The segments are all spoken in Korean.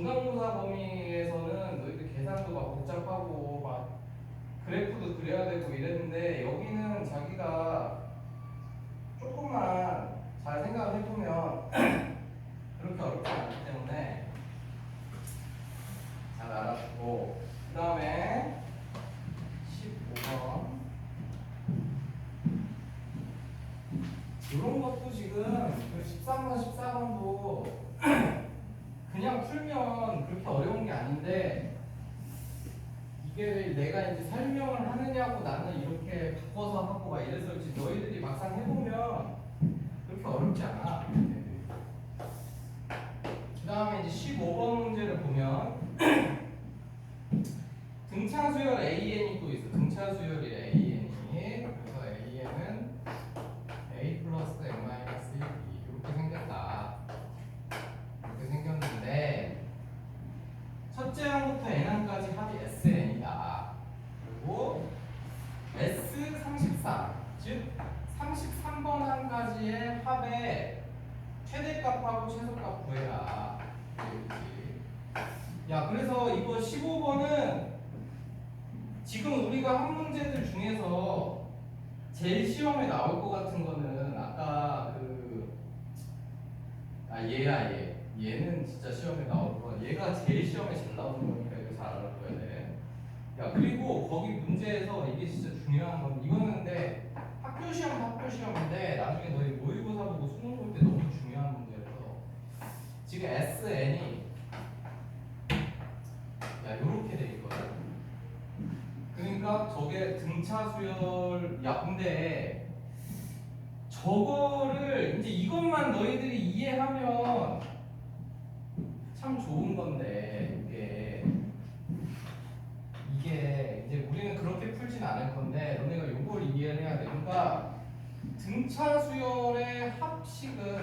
중간고사 범위에서는 너희들 계산도 막 복잡하고 막 그래프도 그려야 되고 이랬는데 여기는 자기가 조금만 잘 생각을 해보면 그렇게 어렵지 않기 때문에 잘 알아두고 그 다음에 15번 이런 것도 지금 그 13번, 14번도 그냥 풀면 그렇게 어려운 게 아닌데 이게 내가 이제 설명을 하느냐고 나는 이렇게 바꿔서 하고 막 이래서 그렇지 너희들이 막상 해보면 그렇게 어렵지 않아. 그 다음에 이제 15번 문제를 보면 등차 수열 AN이 또 있어. 등차 수열이 AN이. 그래서 AN은 A 플러스 N 마이너스 1 이렇게 생겼다. 이렇게 생겼는데 첫째 항부터 N항까지 합이 SN이다. 그리고 S33 즉 33번 항까지의 합의 최대값하고 최소값 구해라. 야, 그래서 이거 15번은 지금 우리가 한 문제들 중에서 제일 시험에 나올 것 같은 거는 아까 얘는 진짜 시험에 나올 거. 얘가 제일 시험에 잘 나오는 거니까 이거 잘 알아둬야 돼. 야, 그리고 거기 문제에서 이게 진짜 중요한 건 이거는 근데 학교 시험인데 나중에 너희 모의고사 보고 수능 볼 때 너무 중요한 문제라서 지금 SN이 요렇게 돼 있거든. 그러니까 저게 등차 수열. 야, 근데 저거를 이제 이것만 너희들이 이해하면 참 좋은 건데 이게 이제 우리는 그렇게 풀진 않을 건데 너네가 요걸 이해를 해야 돼. 그러니까 등차 수열의 합식은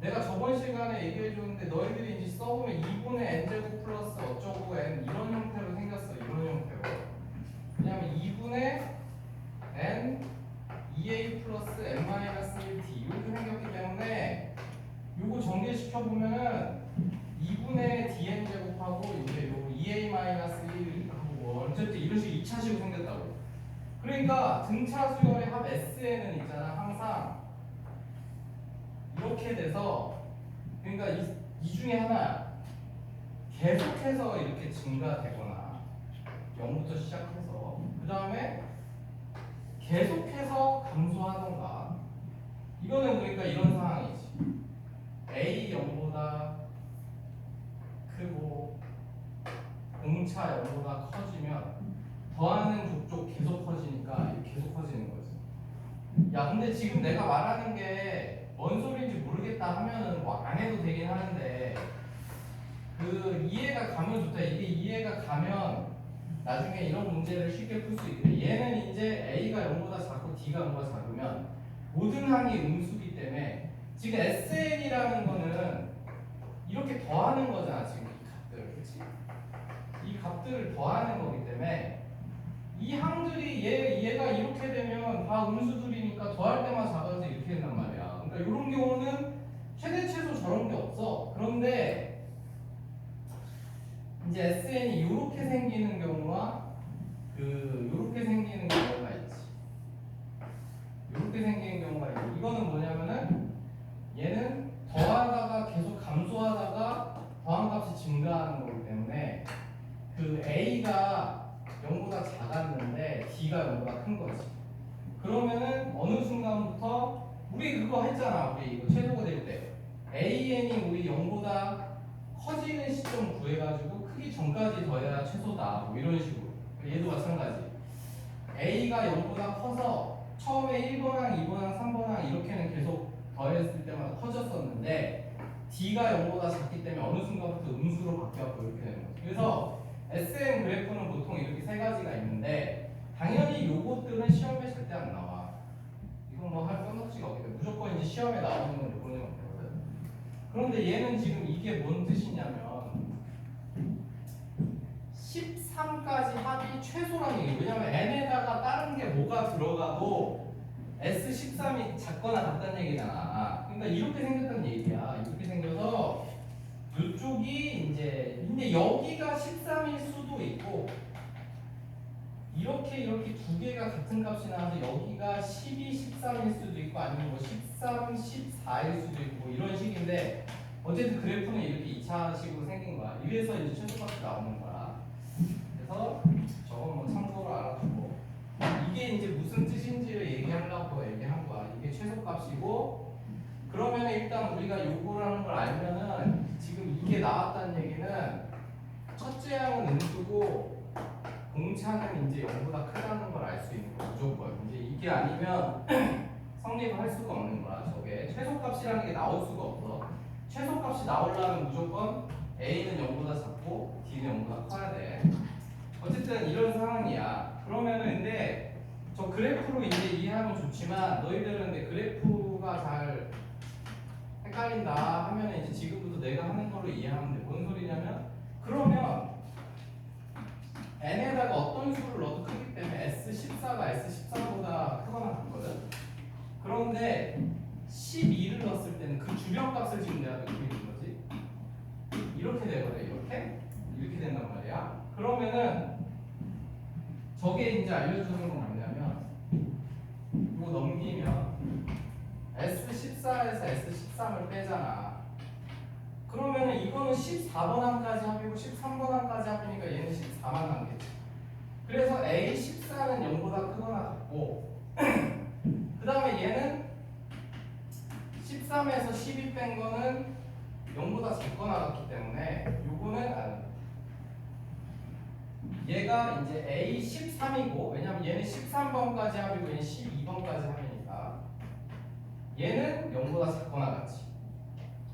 내가 저번 시간에 얘기해 줬는데 너희들이 이제 써보면 2분의 n제곱 플러스 어쩌고 n 이런 형태로 생겼어. 이런 형태로. 왜냐면 2분의 n 2a 플러스 n 마이너스 1t 이렇게 생겼기 때문에 요거 전개시켜보면은 2분의 dn 제곱하고 이제 요 2a 마이너스 1하고 어쨌든 이런 식으로 2차식으로 생겼다고. 그러니까 등차 수열의 합 SN은 있잖아. 항상 이렇게 돼서 그러니까 이 중에 하나야. 계속해서 이렇게 증가되거나 0부터 시작해서 그 다음에 계속해서 감소하던가 이거는 그러니까 이런 상황이지. A 0보다 크고 공차 0보다 커지면 더하는 족족 계속 커지니까 계속 커지는 거지. 야, 근데 지금 내가 말하는 게 뭔 소리인지 모르겠다 하면은 뭐 안 해도 되긴 하는데 그 이해가 가면 좋다. 이게 이해가 가면 나중에 이런 문제를 쉽게 풀 수 있거든. 얘는 이제 A가 0보다 작고 D가 0보다 작으면 모든 항이 음수기 때문에 지금 SN이라는 거는 이렇게 더하는 거잖아. 지금 이 값들, 그치? 이 값들을 더하는 거기 때문에 이 항들이 얘가 이렇게 되면 다 음수들이니까 더할 때만 작아서 이렇게 된단 말이야. 그러니까 이런 경우는 최대 최소 저런 게 없어. 그런데 이제 SN이 이렇게 생기는 경우와 이렇게 생기는 경우가 있지. 이렇게 생기는 경우가 있고 이거는 뭐냐면은 얘는 더하다가 계속 감소하다가 더한 값이 증가하는 거기 때문에 그 A가 0보다 작았는데 D가 0보다 큰 거지. 그러면은 어느 순간부터 우리 그거 했잖아. 우리 이거 최소가 될 때 AN이 우리 0보다 커지는 시점 구해가지고 크기 전까지 더해야 최소다. 뭐 이런 식으로. 얘도 마찬가지. A가 0보다 커서 처음에 1번항, 2번항, 3번항 이렇게는 계속 더했을 때마다 커졌었는데 D가 0보다 작기 때문에 어느 순간부터 음수로 바뀌었고 이렇게 되는 거죠. 그래서 SM 그래프는 보통 이렇게 세 가지가 있는데 당연히 요것들은 시험에 절대 안 나와. 이건 뭐 할 건덕지가 없기 때문에 무조건 이제 시험에 나오는 건 요거는 없거든. 그런데 얘는 지금 이게 뭔 뜻이냐면 13까지 합이 최소라는 얘기예요. 왜냐면 n에다가 다른 게 뭐가 들어가도 S13이 작거나 같다는 얘기잖아. 거냐? 그러니까 이렇게 생겼다는 얘기야. 이렇게 생겨서 이쪽이 이제 근데 여기가 13일 수도 있고 이렇게 두 개가 같은 값이 나와서 여기가 12, 13일 수도 있고 아니면 뭐 13, 14일 수도 있고 이런 식인데 어쨌든 그래프는 이렇게 2차식으로 생긴 거야. 이래서 이제 최소값이 나오는 거야. 그래서 저건 뭐 참고로 알아두고 이게 이제 무슨 뜻인지를 얘기하려고 얘기한 거야. 이게 최소값이고 그러면 일단 우리가 요거라는 걸 알면은 지금 이게 나왔다는 얘기는 첫째 항은 음수고 공차는 이제 0보다 크다는 걸 알 수 있는 거 무조건. 이제 이게 아니면 성립을 할 수가 없는 거야. 저게 최소값이라는 게 나올 수가 없어. 최소값이 나오려면 무조건 A는 0보다 작고 D는 0보다 커야 돼. 어쨌든 이런 상황이야. 그러면은 근데 저 그래프로 이제 이해하면 좋지만 너희들은 근데 그래프가 잘 헷갈린다 하면은 이제 지금부터 내가 하는 걸로 이해하면 돼. 뭔 소리냐면 그러면 n에다가 어떤 수를 넣어도 크기 때문에 S14가 S13보다 크거나 같거든. 그런데 12를 넣었을 때는 그 주변값을 지금 내가 넣고 있는 거지. 이렇게 되거든. 이렇게 된단 말이야. 그러면은 저게 이제 알려주는 건 뭐냐면 이거 넘기면 S14에서 S13을 빼잖아. 그러면은 이거는 14번 항까지 합이고 13번 항까지 합이니까 얘는 14만 항겠지. 그래서 A14는 0보다 크거나 같고 그 다음에 얘는 13에서 12 뺀 거는 0보다 작거나 같기 때문에 요거는 얘가 이제 A13이고 왜냐면 얘는 13번까지 합이고 얘는 12번까지 합이니까 얘는 0보다 작거나 같지.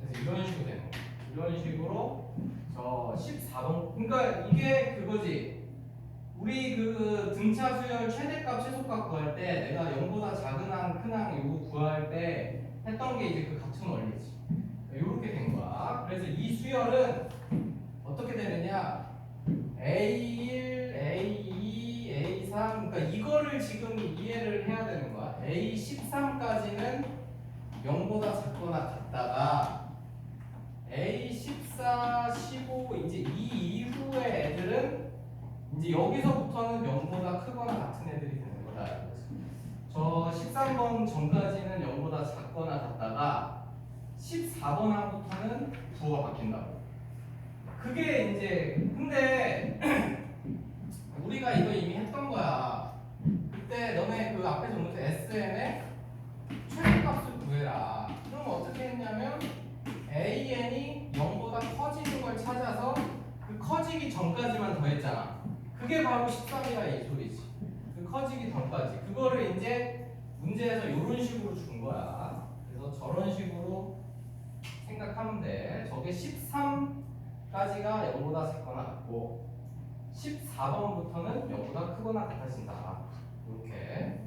그래서 이런 식으로 되는 거야. 이런 식으로 저 14번 그러니까 이게 그거지. 우리 그 등차 수열 최대값 최소값 구할 때 내가 0보다 작은 항 큰 항 요거 구할 때 했던 게 이제 그 같은 원리지. 이렇게 된 거야. 그래서 이 수열은 어떻게 되느냐? A1, A2, A3 그러니까 이거를 지금 이해를 해야 되는 거야. A13까지는 0보다 작거나 같다가 A14, 15 이제 이 이후의 애들은 이제 여기서부터는 0보다 크거나 같은 애들이 되는 거다. 저 13번 전까지는 0보다 작거나 같다가 14번 항부터는 부호가 바뀐다고. 그게 이제 근데 우리가 이거 이미 했던 거야. 그때 너네 그 앞에서 보면서 SN의 최대값을 구해라. 그럼 어떻게 했냐면 AN이 0보다 커지는 걸 찾아서 그 커지기 전까지만 더했잖아. 그게 바로 13이라 이 소리지. 그 커지기 전까지. 그거를 이제 문제에서 이런 식으로 준 거야. 그래서 저런 식으로 생각하면 돼. 저게 13까지가 0보다 작거나 같고 14번부터는 0보다 크거나 같아진다. 이렇게.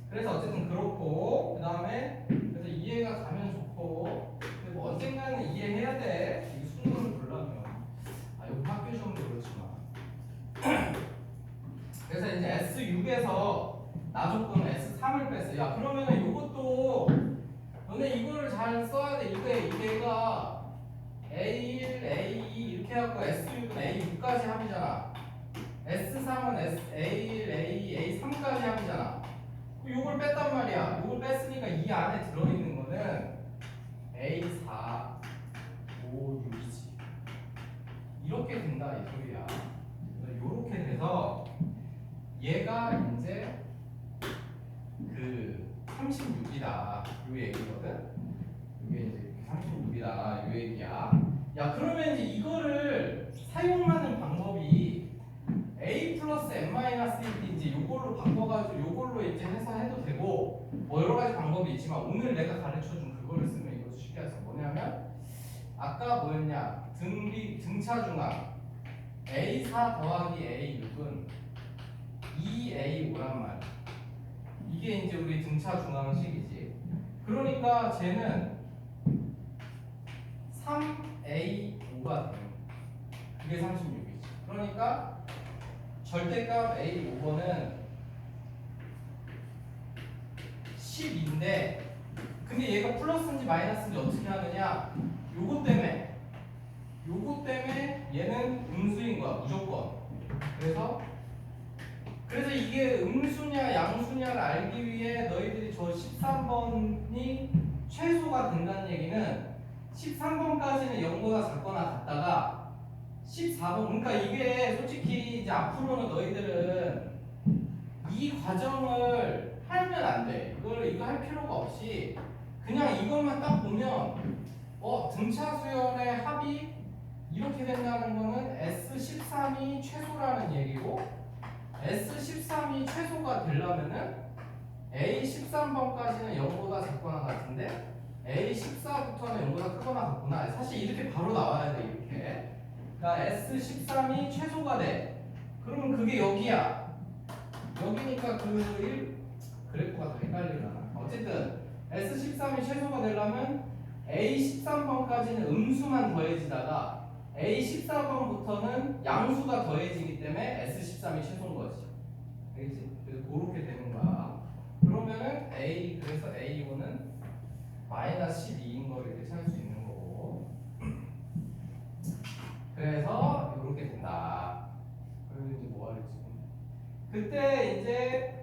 그래서 어쨌든 그렇고 그 다음에 그래서 이해가 가면 좋고 근데 뭐 언젠가는 이해해야 돼. 이 순서를 보려면 여기 학교 시험도 그렇지만 그래서 이제 S6에서 나 조건은 S3을 뺐어. 야 그러면은 이것도 너네 이거를 잘 써야 돼. 이게가 A1, A2 이렇게 해갖고 S6은 A6까지 합이잖아. S3은 A1, A2, A3까지 합이잖아. 요걸 뺐단 말이야. 요걸 뺐으니까 이 안에 들어있는 거는 A4, 5, 6이지. 이렇게 된다 이 소리야. 요렇게 돼서 얘가 이제 그 36이다 요 얘기거든. 이게 이제 36이다 요 얘기야. 야 그러면 이제 이거를 사용하는 방법이 A 플러스 N 마이너스 1 이제 요걸로 바꿔가지고 요걸로 이제 해서 해도 되고 뭐 여러 가지 방법이 있지만 오늘 내가 가르쳐준 그거를 쓰면 이것도 쉽게 해서 뭐냐면 아까 뭐였냐 등차 중앙 A4 더하기 A6은 2A5란 말. 이게 이제 우리 등차 중앙식이지. 그러니까 쟤는 3A5가 되는 그게 36이지. 그러니까 절대값 A5번은 10인데 근데 얘가 플러스인지 마이너스인지 어떻게 하느냐? 요거 때문에 얘는 음수인 거야 무조건. 그래서 이게 음수냐 양수냐를 알기 위해 너희들이 저 13번이 최소가 된다는 얘기는 13번까지는 0보다 작거나 같다가 14번, 그러니까 이게 솔직히 이제 앞으로는 너희들은 이 과정을 하면 안 돼. 이거 할 필요가 없이 그냥 이것만 딱 보면 등차 수열의 합이 이렇게 된다는 거는 S13이 최소라는 얘기고, S13이 최소가 되려면은 A13번까지는 0보다 작거나 같은데 A14부터는 0보다 크거나 같구나. 사실 이렇게 바로 나와야 돼. 이렇게. 그러니까 S13이 최소가 돼. 그러면 그게 여기야. 여기니까 그래프가 더 헷갈리려나. 어쨌든 S13이 최소가 되려면 A13번까지는 음수만 더해지다가 A14번부터는 양수가 더해지기 때문에 S13이 최소인 거지. 알겠지? 그래서 그렇게 되는 거야. 그러면은 그래서 A5는 마이너스 12인 걸 이렇게 찾을 수 있는 거고. 그래서 이렇게 된다. 그러면 이제 뭐 하랬지? 그때 이제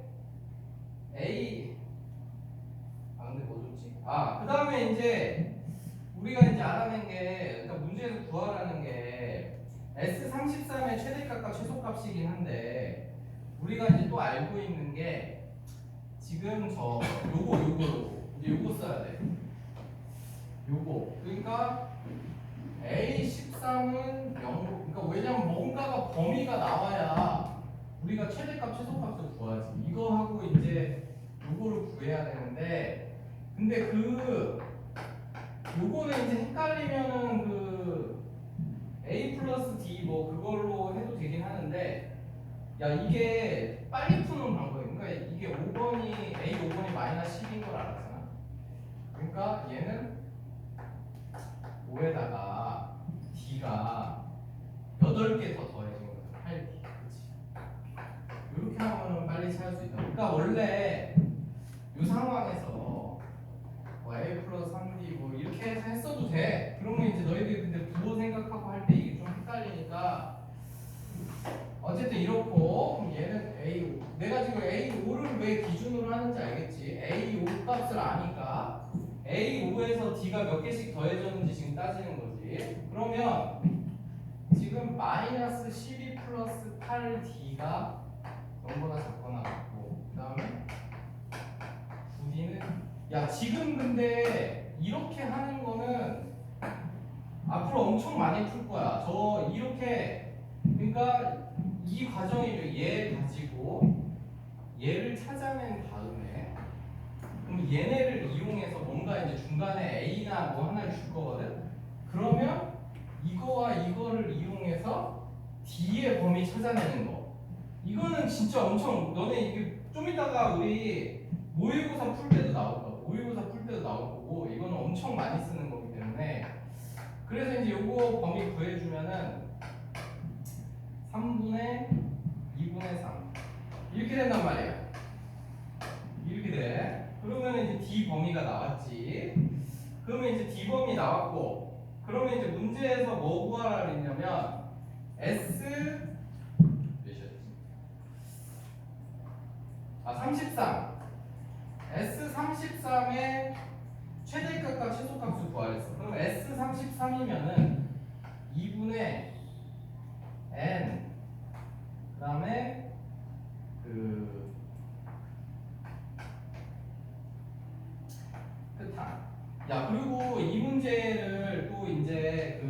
근데 뭐 줬지? 그 다음에 이제 우리가 이제 알아낸 게, 그러니까 문제에서 구하라는 게 S33의 최대값과 최소값이긴 한데, 우리가 이제 또 알고 있는 게 지금 이제 요거 써야 돼. 요거. 그러니까 A13은 0, 그러니까 왜냐면 뭔가가 범위가 나와야 우리가 최대값, 최소값을 구하지. 이거 하고 이제 요거를 구해야 되는데, 근데 요거는 이제 헷갈리면은 A 플러스 D 뭐 그걸로 해도 되긴 하는데, 야 이게 빨리 푸는 방법이, 그러니까 이게 5번이 A5번이 마이너스 10인 걸 알았잖아. 그러니까 얘는 5에다가 D가 8개 더 더해진 거야. 8D. 그렇지. 이렇게 하면 빨리 찾을 수 있다. 그러니까 원래 이 상황에서 A 플러스 3D 뭐 이렇게 해서 했어도 돼. 그러면 이제 너희들이 근데 부호 생각하고 할 때 이게 좀 헷갈리니까 어쨌든 이렇고, 그럼 얘는 A5. 내가 지금 A5를 왜 기준으로 하는지 알겠지? A5 값을 아니까 A5에서 D가 몇 개씩 더해졌는지 지금 따지는 거지. 그러면 지금 마이너스 12 플러스 8D가 0보다 작거나 같고, 그 다음에 9D는 지금 근데 이렇게 하는 거는 앞으로 엄청 많이 풀 거야. 이렇게, 그러니까 이 과정이 얘 가지고 얘를 찾아낸 다음에, 그럼 얘네를 이용해서 뭔가 이제 중간에 A나 뭐 하나를 줄 거거든. 그러면 이거와 이거를 이용해서 D의 범위 찾아내는 거. 이거는 진짜 엄청, 너네 이게 좀 이따가 우리 모의고사 풀 때도 나올 거고, 이거는 엄청 많이 쓰는 거기 때문에. 그래서 이제 요거 범위 구해주면은 3분의 2분의 3 이렇게 된단 말이야. 이렇게 돼. 그러면 이제 D 범위가 나왔지. 그러면 이제 D 범위 나왔고, 그러면 이제 문제에서 뭐 구하라 그랬냐면 몇이었지? 33. S33의 최대값과 최소값을 구하랬어. 그럼 S33이면은 2분의 N, 그 다음에 끝판. 그리고 이 문제를 또 이제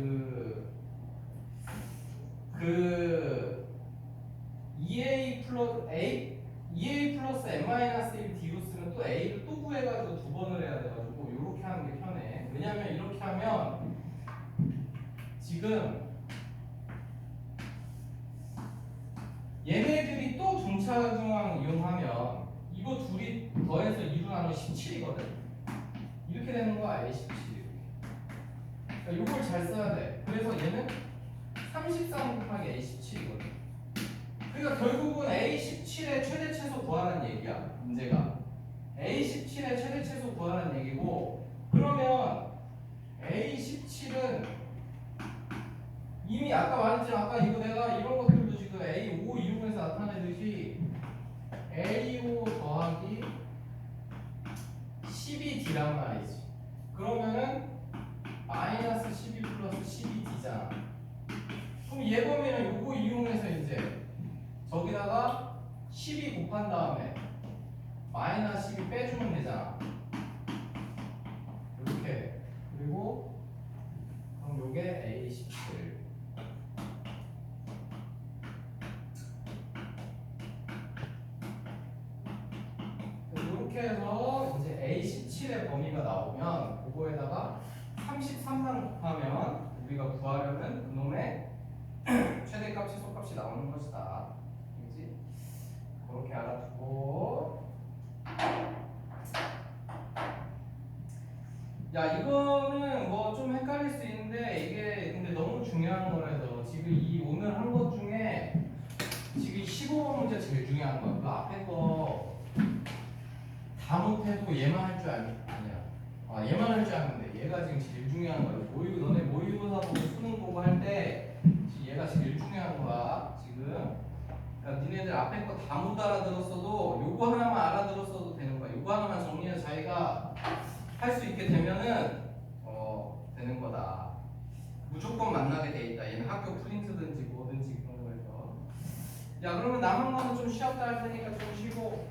EA 플러스 N-1 D로 쓰면 또 A를 또 구해가지고 두 번을 해야 돼가지고 이렇게 하는 게 편해. 왜냐면 이렇게 하면 지금 얘네들이 또 중차중항 이용하면 이거 둘이 더해서 2로 나누면 17이거든. 이렇게 되는 거야. A17. 그러니까 이걸 잘 써야 돼. 그래서 얘는 33 곱하기 A17이거든. 그러니까 결국은 A17의 최대 최소 구하는 얘기야. 문제가. A17의 최대 최소 구하라는 얘기고, 그러면 A17은 이미 아까 말했지만 아까 이거 내가 이런 것들도 지금 A5 이용해서 나타내듯이 A5 더하기 12D란 말이지. 그러면은 마이너스 12 플러스 12D잖아. 그럼 얘 보면은 요거 이용해서 이제 저기다가 12 곱한 다음에 마이너스 12 빼주면 되잖아. 이렇게. 그리고 그럼 요게 A17. 이렇게 해서 이제 A17의 범위가 나오면 그거에다가 33만 곱하면 우리가 구하려는 그놈의 최대값, 최소값이 나오는 것이다. 그렇지? 그렇게 알아두고. 야, 이거는 뭐 좀 헷갈릴 수 있는데 이게 근데 너무 중요한 거라서 지금 이 오늘 한 것 중에 지금 15번 문제 제일 중요한 거야. 그 앞에 거 다 못해도 얘만 할 줄 아니야. 아, 얘만 할 줄 아는데 얘가 지금 제일 중요한 거야. 너네 모의고사 보고 수능 보고 할 때 얘가 제일 중요한 거야. 지금. 그러니까 니네들 앞에 거 다 못 알아들었어도 요거 하나만 알아들었어도 되는 거야. 요거 하나만 정리해서 자기가 할 수 있게 되면은 되는 거다. 무조건 만나게 돼 있다. 얘는 학교 프린트든지 뭐든지 그런 거에서. 야, 그러면 남은 거는 좀 쉬었다 할 테니까 좀 쉬고.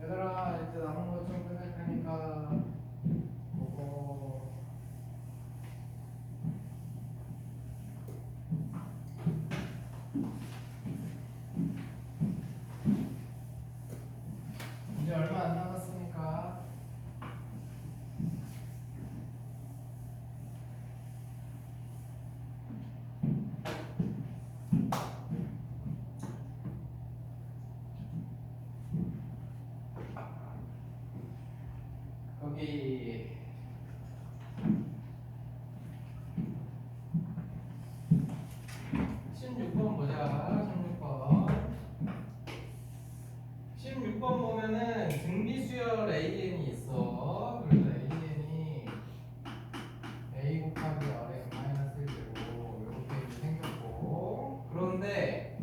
얘들아 이제 남은 거 좀 끝낼 테니까 보고. 이제 얼마 안 남았으니까. 거기 16번 보자. 16번 보면은 등비수열 AN이 있어. 그래서 AN이 A 곱하기 R에 마이너스 1되고 이렇게 생겼고, 그런데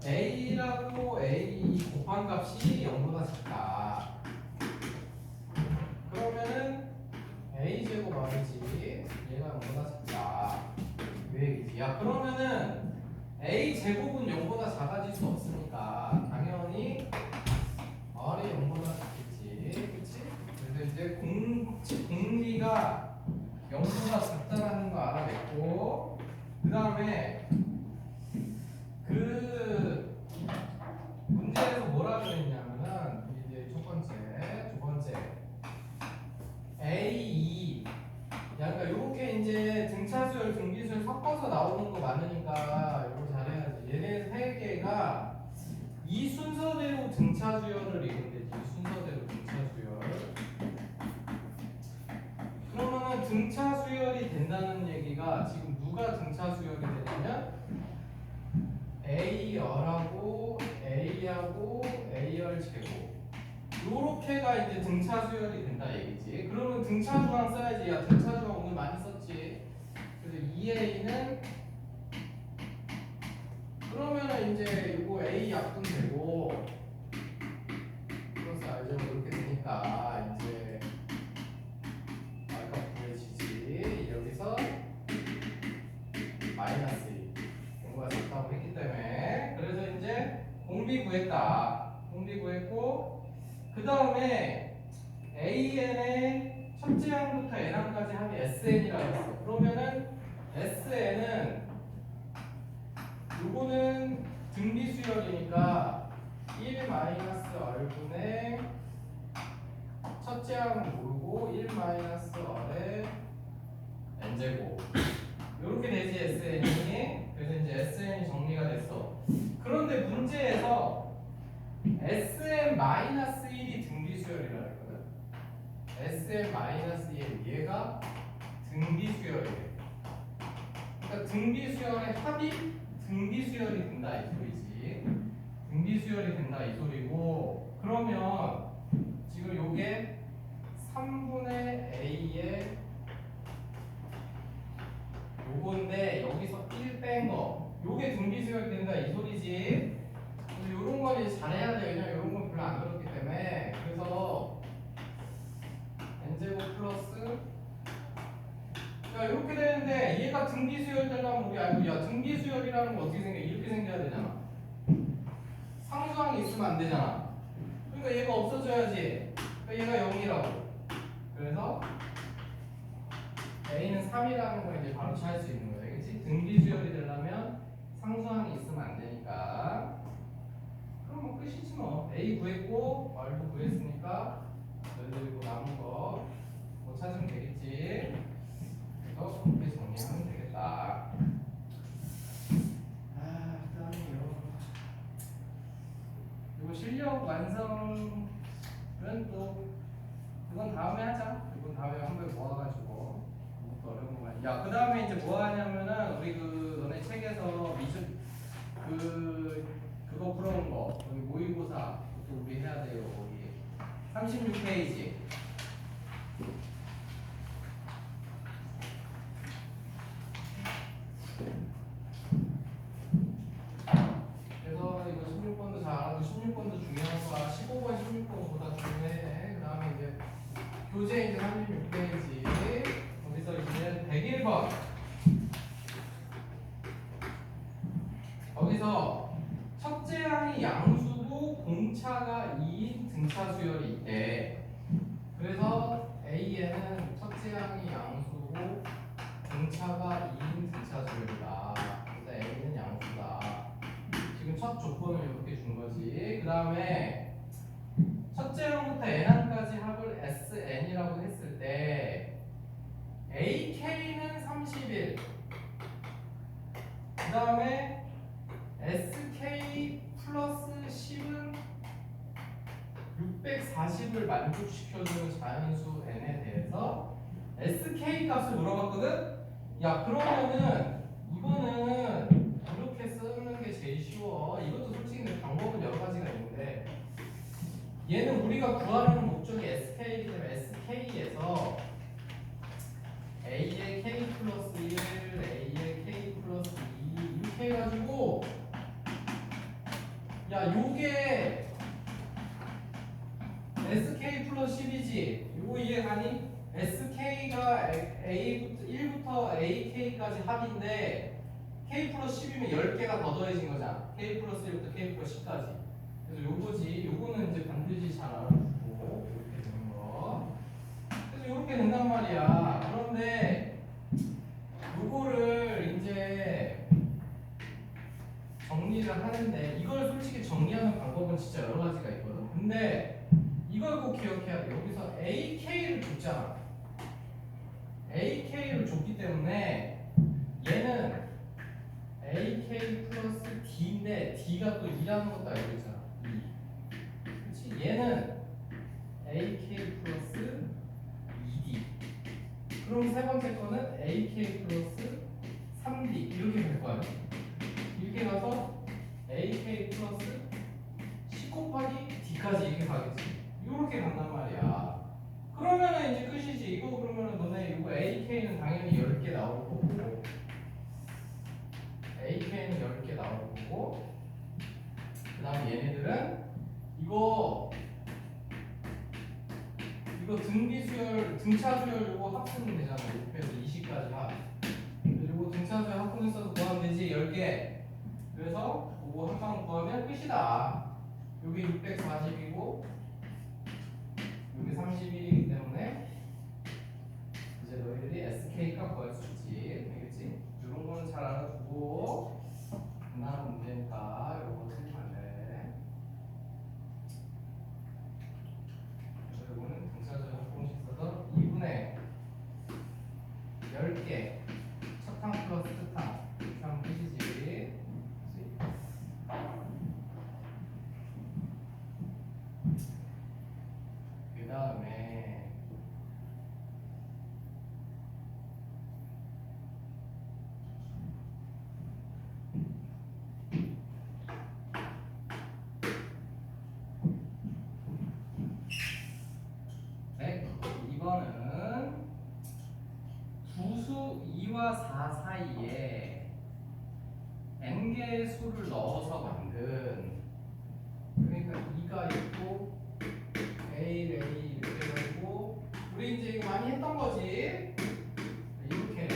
A라고 A 곱한 값이 0보다 작다. 그러면은 A 제곱 R이지 얘가 0보다 작다. 왜 얘기지? 야, 그러면은 A 제곱은 0보다 작아질 수 없으니까 당연히 R이 0보다 작겠지, 그치? 그래서 이제 공비가 0보다 작다라는 거 알아냈고, 그 다음에 그 문제에서 뭐라 그랬냐면은 이제 두 번째 A2, 야, 그러니까 요렇게 이제 등차수열, 등비수열 섞어서 나오는 거 많으니까 이거 잘해야지. 얘네 세 개가 이 순서대로 등차수열을 이룬대. 이 순서대로 등차수열. 그러면은 등차수열이 된다는 얘기가 지금 누가 등차수열이 되냐면 A열하고 A하고 A열 제곱, 요렇게가 이제 등차수열이 된다 얘기지. 그러면 등차주항 써야지. 야, 등차주항 오늘 많이 썼지. 그래서 2A는 그러면은 이제 이거 A 약분 되고 플러스 R제곱 이렇게 되니까 이제 R가 구해지지. 여기서 마이너스 1 공부가 작다고 했기 때문에. 그래서 이제 공비 구했다. 공비 구했고, 그 다음에 AN의 첫째 항부터 N항까지 합이 SN이라고 했어. 그러면은 SN은 요거는 등비수열이니까 1 마이너스 R분의 첫째 항은 모르고 1 마이너스 R의 N제곱, 요렇게 되지 SN이. 그래서 이제 SN이 정리가 됐어. 그런데 문제에서 SM-1이 등비수열이라 했거든. SM-1 얘가 등비수열이래. 그러니까 등비수열의 합이 등비수열이 된다 이 소리지. 등비수열이 된다 이 소리고, 그러면 지금 요게 3분의 A의 요건데 여기서 1 뺀 거, 요게 등비수열이 된다 이 소리지. 근데 요런 거 잘해야 돼. 왜냐면 요런 건 별로 안 어렵기 때문에. 그래서 N제곱 자 이렇게 되는데 얘가 등비수열 되려면 우리 알고 야 등비수열이라는 거 어떻게 생겨? 이렇게 생겨야 되잖아. 상수항이 있으면 안 되잖아. 그러니까 얘가 없어져야지. 그러니까 얘가 0이라고. 그래서 A는 3이라는 거 이제 바로 찾을 수 있는 거야. 그치? 등비수열이 되려면 상수항이 있으면 안 되니까. 그럼 뭐 끝이지 뭐. A 구했고 R도 구했으니까 너희들 이거 남은 거 뭐 찾으면 되겠지. 그래서 이렇게 정리하면 되겠다. 그다음에요. 그리고 실력 완성은 또 그건 다음에 하자. 이건 다음에 한 번에 모아가지고 또 어려운 거 많이. 야, 그 다음에 이제 뭐 하냐면은 우리 그 너네 책에서 미술 그거 풀어온 거 여기 모의고사 또 우리 해야 돼요. 거기 36페이지. 그래서 이거 16번도 잘 알아도 16번도 중요한 거야. 15번, 16번보다 중요해. 그 다음에 이제 교재 이제 36페이지. 거기서 이제 101번. 거기서 첫째 항이 양수고 공차가 2인 등차 수열이 있대. 그래서 A에는 첫째 항이 양수고 공차가 2인 등차 수열이다. 그래서 A는 양수다. 지금 첫 조건을 이렇게 준 거지. 그 다음에 첫째 항부터 n항까지 합을 SN이라고 했을 때 AK는 31. 그 다음에 SK 플러스 10은 640을 만족시켜주는 자연수 n에 대해서 SK 값을 물어봤거든? 야, 그러면은 이거는 이렇게 쓰는 게 제일 쉬워. 이것도 솔직히 근데 방법은 여러 가지가 있는데 얘는 우리가 구하려는 목적이 SK이기 때문에 SK에서 A의 K 플러스 1, A의 K 플러스 2 이렇게 해가지고 야 요게 SK 플러스 10이지. 요거 이해가니? SK가 A부터 1부터 AK까지 합인데 K 플러스 10이면 10개가 더 더해진 거잖아. K 플러스 1부터 K 플러스 10까지. 그래서 요거지. 요거는 이제 반드시 잘 알아두고 이렇게 되는 거. 그래서 이렇게 된단 말이야. 그런데 요거를 이제 정리를 하는데 이걸 솔직히 정리하는 방법은 진짜 여러 가지가 있거든. 근데 이걸 꼭 기억해야 돼. 여기서 AK를 줬잖아. AK를 줬기 때문에 얘는 AK 플러스 D인데 D가 또 2라는 것도 알고 있잖아. 2. 그렇지? 얘는 AK 플러스 2D. 그럼 세 번째 거는 AK 플러스 3D 이렇게 될 거 아니야? 이렇게 가서 AK 플러스 10 곱하기 D까지 이렇게 가겠지. 이렇게 간단 말이야. 그러면은 이제 끝이지. 이거 그러면은 너네 이거 AK는 당연히 10개 나올 거고 AK는 10개 나올 거고 그 다음에 얘네들은 이거 등비수열, 등차수열 이거 합쓰면 되잖아. 그래서 20까지 합. 그리고 등차수열 합분했어서 구하면 되지. 10개. 그래서 이거 한 방 구하면 끝이다. 여기 640이고 여기 31이기 때문에 이제 너희들이 SK 값 구할 수 있지. 알겠지? 이런 거는 잘 알아두고 간단한 문제니까 이거 틀리면 돼. 그래서 이거는 등차수열 합분식 써서 2분의 10개 첫항 플러스 끝항 이렇게 하면 끝이지. 그 다음에 네, 2번은 두수 2와 4 사이에 n개의 수를 넣어서 만든 그러니까 2가 있고 A 이렇게 되고 우리 이제 이거 많이 했던 거지. 이렇게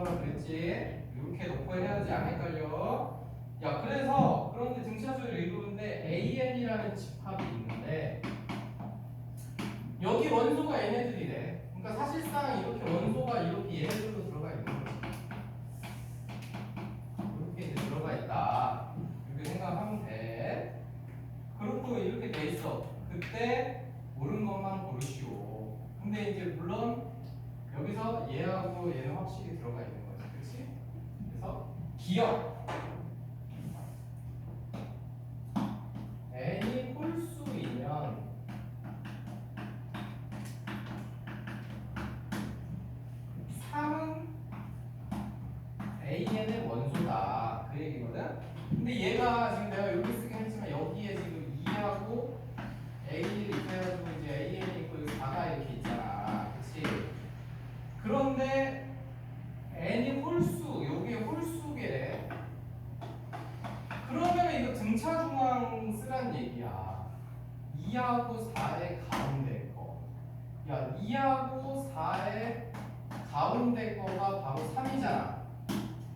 거라 그랬지. 이렇게 놓고 해야지 안 헷갈려. 야, 그래서 그런데 등차수열 일부분인데 AN이라는 집합이 있는데 여기 원소가 얘네들이래. 그러니까 사실상 이렇게 원소가 이렇게 얘네들로 들어가 있는 거지. 이렇게 이제 들어가 있다. 이렇게 생각하면 돼. 그렇고 이렇게 돼 있어. 그때 옳은 것만 고르시오. 근데 이제 물론 여기서 얘하고 얘는 확실히 들어가 있는 거지. 그렇지? 그래서 기억 n이 홀수이면 삼은 AN의 원소다. 그 얘기거든? 근데 얘가 지금 내가 여기 쓰긴 했지만 여기에 지금 2하고 A를 이렇게 해가지고 이제 AN이 있고 여기 4가 이렇게 있잖아. 그치? 그런데 N이 홀수, 여기에 홀수계래. 그러면 이거 등차중앙 쓰란 얘기야. 2하고 4의 가운데 거. 야, 2하고 4의 가운데 거가 바로 3이잖아.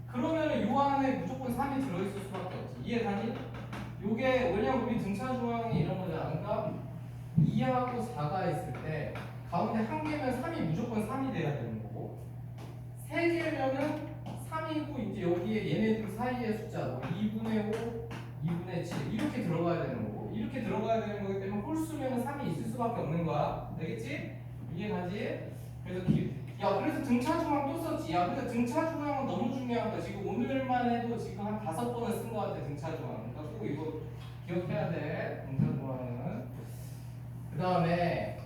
그러면은 요 안에 무조건 3이 들어있을 수밖에 없지. 이해가니? 요게 왜냐면 우리 등차중앙이 이런 거잖아. 그러니까 2하고 4가 있을 때 가운데 한 개면 3이 무조건 3이 돼야 되는 거고 3개면은 3이고 이제 여기에 얘네들 사이의 숫자 뭐 2분의 5, 2분의 7 이렇게 들어가야 되는 거고 이렇게 들어가야 되는 거기 때문에 홀수면은 3이 있을 수밖에 없는 거야. 되겠지? 이해가지? 그래서 그래서 등차중앙 또 썼지. 야, 근데 등차중앙은 너무 중요한 거야. 지금 오늘만 해도 지금 한 5번을 쓴 거 같아. 등차중앙. 그러니까 꼭 이거 기억해야 돼. 등차중앙은. 그 다음에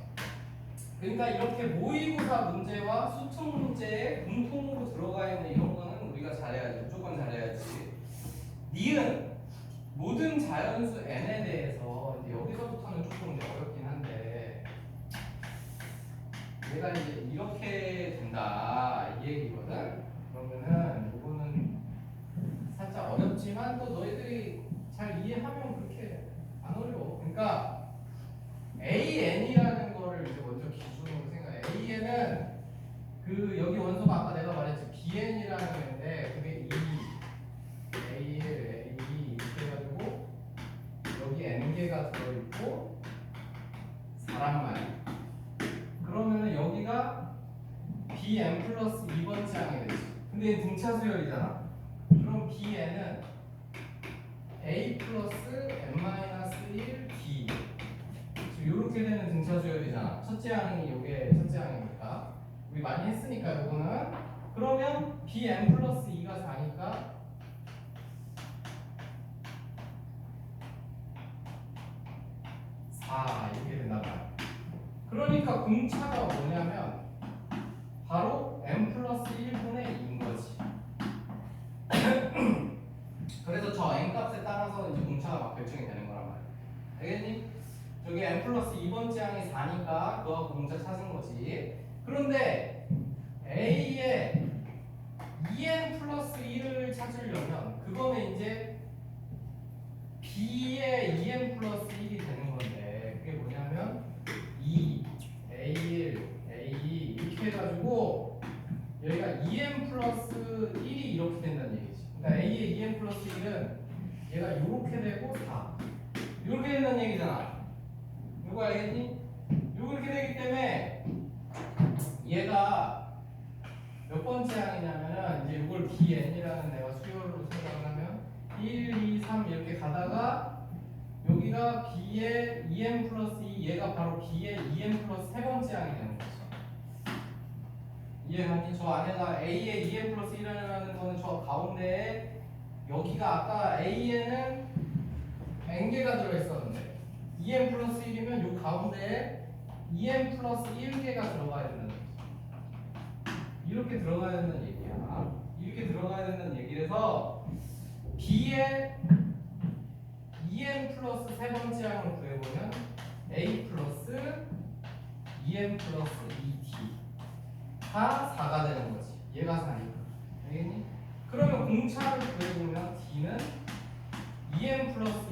그러니까 이렇게 모의고사 문제와 수능 문제에 공통으로 들어가 있는 이런 거는 우리가 잘해야지. 무조건 잘해야지. 니은 모든 자연수 n에 대해서 이제 여기서부터는 조금 이제 어렵긴 한데 얘가 이제 이렇게 된다 이 얘기거든. 그러면은 이거는 살짝 어렵지만 또 너희들이 잘 이해하면 그렇게 안 어려워. 그러니까 AN이라는 거를 이제 먼저 기준으로 생각해. AN은 그 여기 원소가 아까 내가 말했지 BN이라는 건데 그게 2, A1, A2 이렇게 해가지고 여기 N개가 들어있고 사람 말이. 그러면은 여기가 BN 플러스 2번째 항이 되지. 근데 얘 등차수열이잖아. 그럼 BN은 A 플러스 N 마이너스 1 D 이렇게 되는 등차수열이잖아. 첫째 항이 요게 첫째 항이니까 우리 많이 했으니까 요거는 그러면 BN 플러스 2가 4니까 4 이렇게 된단 말이야. 그러니까 공차가 뭐냐면 바로 n 플러스 1분의 2인 거지. 그래서 저 n 값에 따라서 이제 공차가 막 결정이 되는 거란 말이야. 알겠니? 저기 n 플러스 2번째 항이 4니까 그거하고 공차 찾은 거지. 그런데 A에 2n 플러스 1을 찾으려면 그거는 이제 B에 2n 플러스 1이 되는 건데 그게 뭐냐면 2, A1, A2 이렇게 해가지고 여기가 2n 플러스 1이 이렇게 된다는 얘기지. 그러니까 A의 2n 플러스 1은 얘가 이렇게 되고 4 이렇게 된다는 얘기잖아. 이거 알겠니? 이렇게 되기 때문에 얘가 몇 번째 항이냐면은 이제 이걸 BN이라는 내가 수열로 생각을 하면 1, 2, 3 이렇게 가다가 여기가 B의 2n 플러스 2 얘가 바로 B의 2n 플러스 세 번째 항이 되는 거죠. 이해하니? 저 안에다 A의 2n 플러스 1이라는 거는 저 가운데에 여기가 아까 A에는 n개가 들어있었는데 2n 플러스 1이면 요 가운데에 2n 플러스 1개가 들어가야 된다는 거죠. 이렇게 들어가야 된다는 얘기야. 이렇게 들어가야 된다는 얘기라서 B의 2n 플러스 세 번째 항을 구해보면 A 플러스 2n 플러스 2D가 4가 되는 거지. 얘가 4니까. 알겠니? 그러면 공차를 구해보면 D는 2n 플러스